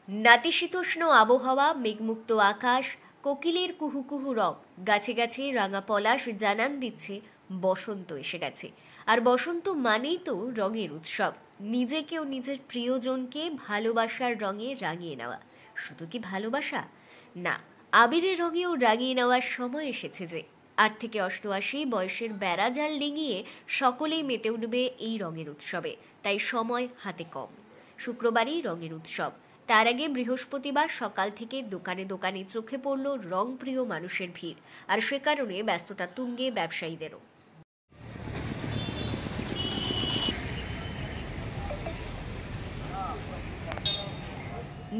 নাতিশীতোষ্ণ আবহাওয়া, মেঘমুক্ত আকাশ, কোকিলের কুহু কুহু রং, গাছে গাছে রাঙা পলাশ জানান দিচ্ছে বসন্ত এসে গেছে। আর বসন্ত মানেই তো রঙের উৎসব। নিজেকে ও নিজের প্রিয়জনকে ভালোবাসার রঙে রাঙিয়ে নেওয়া। শুধু কি ভালোবাসা না, আবিরের রঙেও রাঙিয়ে নেওয়ার সময় এসেছে যে। ৮ থেকে ৮৮ বয়সের বেড়াজাল ডিঙিয়ে সকলেই মেতে উঠবে এই রঙের উৎসবে। তাই সময় হাতে কম। শুক্রবারই রঙের উৎসব। তার আগে বৃহস্পতিবার সকাল থেকে দোকানে দোকানে চোখে পড়ল রংপ্রিয় মানুষের ভিড়। আর সে কারণে ব্যস্ততা তুঙ্গে ব্যবসায়ীদেরও।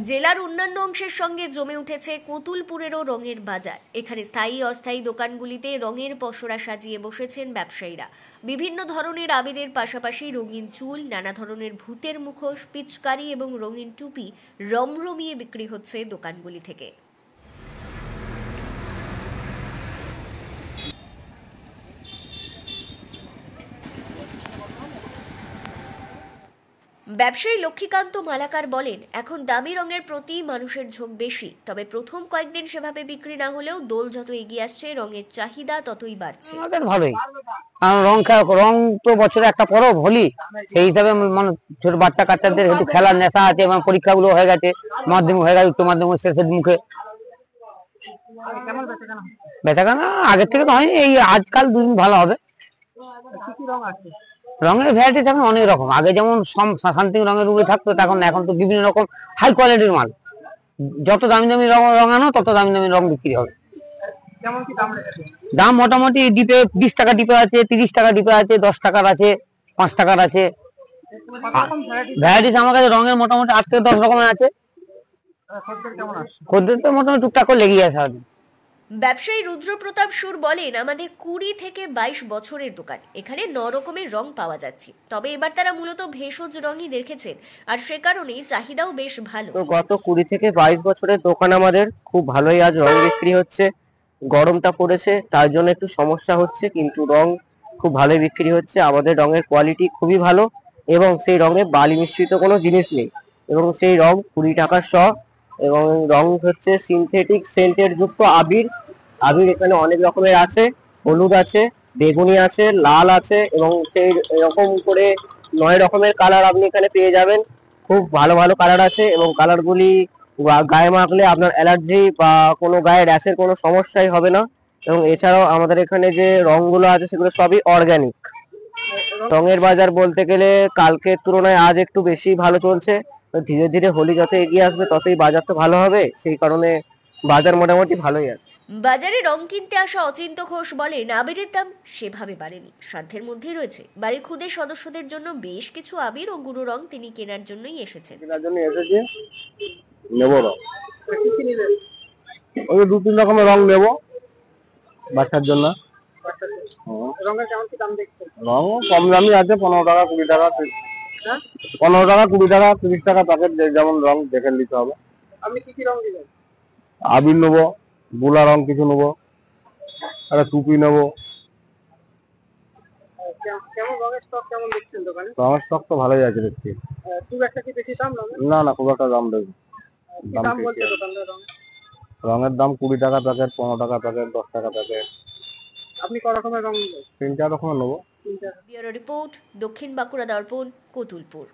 জেলার অন্যান্য অংশের সঙ্গে জমে উঠেছে কতুলপুরেরও রঙের বাজার। এখানে স্থায়ী অস্থায়ী দোকানগুলিতে রঙের পসরা সাজিয়ে বসেছেন ব্যবসায়ীরা। বিভিন্ন ধরনের আবিরের পাশাপাশি রঙিন চুল, নানা ধরনের ভূতের মুখোশ, পিচকারি এবং রঙিন টুপি রমরমিয়ে বিক্রি হচ্ছে দোকানগুলি থেকে। ব্যবসায়ী লক্ষ্মীকান্ত মালাকার বলেন, এখন দামি রঙের প্রতি মানুষের ঝোঁক বেশি। তবে প্রথম কয়েকদিন সেভাবে বিক্রি না হলেও দোল যত এগিয়ে আসছে রঙের চাহিদা ততই বাড়ছে। আমাদের ভালোই, কারণ রং তো বছরে একটা পরব হোলি, সেই হিসাবে মানে ছোট বাচ্চা কাচ্চাদের একটু খেলার নেশা আছে এবং পরীক্ষাগুলো হয়ে গেছে, মাধ্যমিক হয়ে গেছে, উচ্চ মাধ্যমিক শেষের মুখে। বেচাকেনা আগের থেকে তো হয়নি, এই আজকাল দুদিন ভালো হবে। রঙের ভ্যারাইটিস এখন অনেক রকম। আগে যেমন শান্তি রঙের উপরে থাকতো, এখন তো বিভিন্ন রকম হাই কোয়ালিটির মাল। যত দামি দামি রং রঙানো তত দামি দামি রং বিক্রি হবে। দাম মোটামুটি ডিপে 20 টাকা ডিপে আছে, 30 টাকা ডিপে আছে, 10 টাকার আছে, 5 টাকার আছে। ভ্যারাইটিস আমার কাছে রঙের মোটামুটি 8 থেকে 10 রকমের আছে। খদ্দের তো মোটামুটি টুকটাক করে লেগেই আছে। ব্যবসায়ী রুদ্রপ্রতাপ সুর বলেন, আমাদের 20 থেকে 22 বছরের দোকান, এখানে 9 রকমের রং পাওয়া যাচ্ছে। তবে এবার তারা মূলত ভেষজ রঙই দেখেছেন, আর সে কারণেই চাহিদাও বেশ ভালো। তো গত 20 থেকে 22 বছরের দোকান আমাদের খুব ভালোই আজ রং বিক্রি হচ্ছে। গরমটা পড়েছে তার জন্য একটু সমস্যা হচ্ছে, কিন্তু রং খুব ভালোই বিক্রি হচ্ছে। আমাদের রঙের কোয়ালিটি খুবই ভালো এবং সেই রঙে বালি মিশ্রিত কোনো জিনিস নেই, এবং সেই রং 20 টাকা শ। এবং রং হচ্ছে সিনথেটিক সেন্টের যুক্ত আবির। আবির এখানে অনেক রকমের আছে, হলুদ আছে, বেগুনি আছে, লাল আছে, এবং সেই এরকম করে 9 রকমের কালার আপনি এখানে পেয়ে যাবেন। খুব ভালো ভালো কালার আছে এবং কালারগুলি গায়ে মাখলে আপনার অ্যালার্জি বা কোনো গায়ে র্যাশের কোনো সমস্যাই হবে না। এবং এছাড়াও আমাদের এখানে যে রংগুলো আছে সেগুলো সবই অর্গানিক। রঙের বাজার বলতে গেলে কালকের তুলনায় আজ একটু বেশি ভালো চলছে। ধীরে ধীরে হোলি যত এগিয়ে আসবে ততই বাজার তো ভালো হবে, সেই কারণে বাজার মোটামুটি ভালোই আছে। বাজারে রং কিনতে আসা অচিন্ত ঘোষ বলেন, আবিরের দাম সেভাবে বাড়েনি, সাধ্যের মধ্যেই রয়েছে। বাড়ির খুদে সদস্যদের জন্য বেশ কিছু আবির ও গুঁড়ো রং তিনি কেনার জন্যই এসেছেন। নেবো রং, ওই 2-3 রকমের রং নেবো বাচ্চার জন্য। রং কম দামি আছে, 15 টাকা 20 টাকা, 15 টাকা 20 টাকা 30 টাকা প্যাকেট, যেমন রং দেখে নিতে হবে। আপনি কি কি রং দিবেন? আবির নেবো, গোলা রং কিছু নেবো, একটা টুপি নেবো। রঙের স্টক তো ভালোই আছে দেখছি। খুব একটা কি বেশি দাম? না না, খুব একটা দাম দেবে। রঙের দাম 20 টাকা প্যাকেট, 15 টাকা প্যাকেট, 10 টাকা প্যাকেট। আপনি ক রকমের রং নেবেন? 3-4 রকমের নেবো। ব্যুরো রিপোর্ট, দক্ষিণ বাঁকুড়া দর্পণ, কতুলপুর।